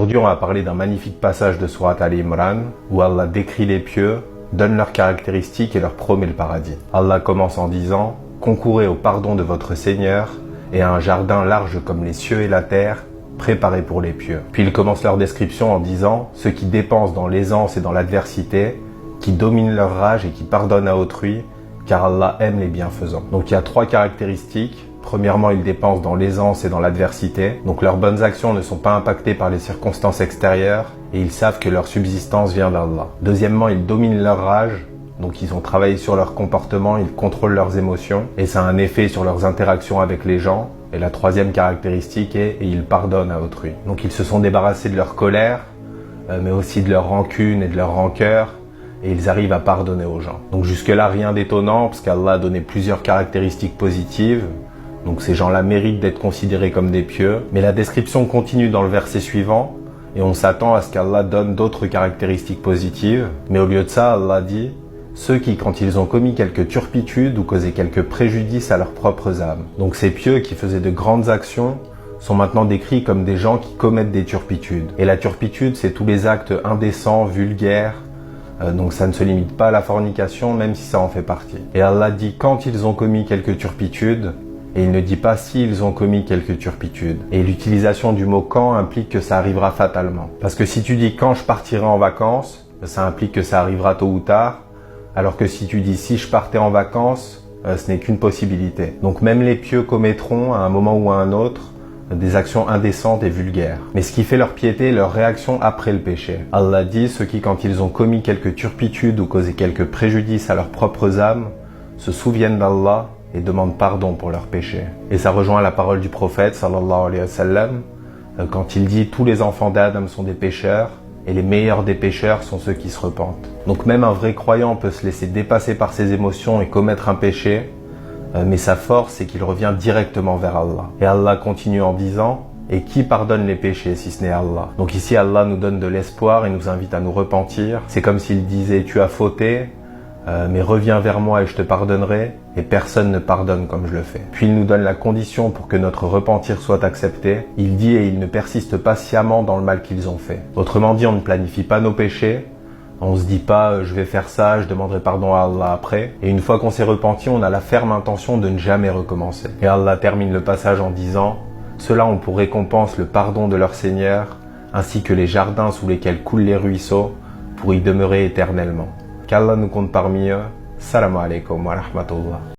Aujourd'hui, on va parler d'un magnifique passage de Sourate Ali Imran où Allah décrit les pieux, donne leurs caractéristiques et leur promet le paradis. Allah commence en disant « Concourez au pardon de votre Seigneur et à un jardin large comme les cieux et la terre, préparé pour les pieux. » Puis il commence leur description en disant « Ceux qui dépensent dans l'aisance et dans l'adversité, qui dominent leur rage et qui pardonnent à autrui, car Allah aime les bienfaisants. » Donc il y a 3 caractéristiques. Premièrement, ils dépensent dans l'aisance et dans l'adversité. Donc leurs bonnes actions ne sont pas impactées par les circonstances extérieures et ils savent que leur subsistance vient d'Allah. Deuxièmement, ils dominent leur rage. Donc ils ont travaillé sur leur comportement, ils contrôlent leurs émotions et ça a un effet sur leurs interactions avec les gens. Et la 3e caractéristique est et ils pardonnent à autrui. Donc ils se sont débarrassés de leur colère, mais aussi de leur rancune et de leur rancœur. Et ils arrivent à pardonner aux gens. Donc jusque-là, rien d'étonnant parce qu'Allah a donné plusieurs caractéristiques positives. Donc ces gens-là méritent d'être considérés comme des pieux. Mais la description continue dans le verset suivant et on s'attend à ce qu'Allah donne d'autres caractéristiques positives. Mais au lieu de ça, Allah dit « Ceux qui, quand ils ont commis quelques turpitudes ou causé quelques préjudices à leurs propres âmes. » Donc ces pieux qui faisaient de grandes actions sont maintenant décrits comme des gens qui commettent des turpitudes. Et la turpitude, c'est tous les actes indécents, vulgaires. Donc ça ne se limite pas à la fornication, même si ça en fait partie. Et Allah dit « Quand ils ont commis quelques turpitudes », et il ne dit pas s'ils ont commis quelques turpitudes. Et l'utilisation du mot quand implique que ça arrivera fatalement. Parce que si tu dis quand je partirai en vacances, ça implique que ça arrivera tôt ou tard. Alors que si tu dis si je partais en vacances, ce n'est qu'une possibilité. Donc même les pieux commettront à un moment ou à un autre des actions indécentes et vulgaires. Mais ce qui fait leur piété est leur réaction après le péché. Allah dit ceux qui quand ils ont commis quelques turpitudes ou causé quelques préjudices à leurs propres âmes, se souviennent d'Allah et demandent pardon pour leurs péchés. Et ça rejoint la parole du prophète sallallahu alayhi wa sallam quand il dit tous les enfants d'Adam sont des pécheurs et les meilleurs des pécheurs sont ceux qui se repentent. Donc même un vrai croyant peut se laisser dépasser par ses émotions et commettre un péché, mais sa force c'est qu'il revient directement vers Allah. Et Allah continue en disant et qui pardonne les péchés si ce n'est Allah? Donc ici Allah nous donne de l'espoir et nous invite à nous repentir. C'est comme s'il disait tu as fauté, mais reviens vers moi et je te pardonnerai, et personne ne pardonne comme je le fais. Puis il nous donne la condition pour que notre repentir soit accepté. Il dit et ils ne persistent pas sciemment dans le mal qu'ils ont fait. Autrement dit, on ne planifie pas nos péchés, on se dit pas je vais faire ça, je demanderai pardon à Allah après. Et une fois qu'on s'est repenti, on a la ferme intention de ne jamais recommencer. Et Allah termine le passage en disant ceux-là ont pour récompense le pardon de leur Seigneur, ainsi que les jardins sous lesquels coulent les ruisseaux, pour y demeurer éternellement. Qu'Allah nous compte parmi eux. Salam alaikum wa rahmatullah.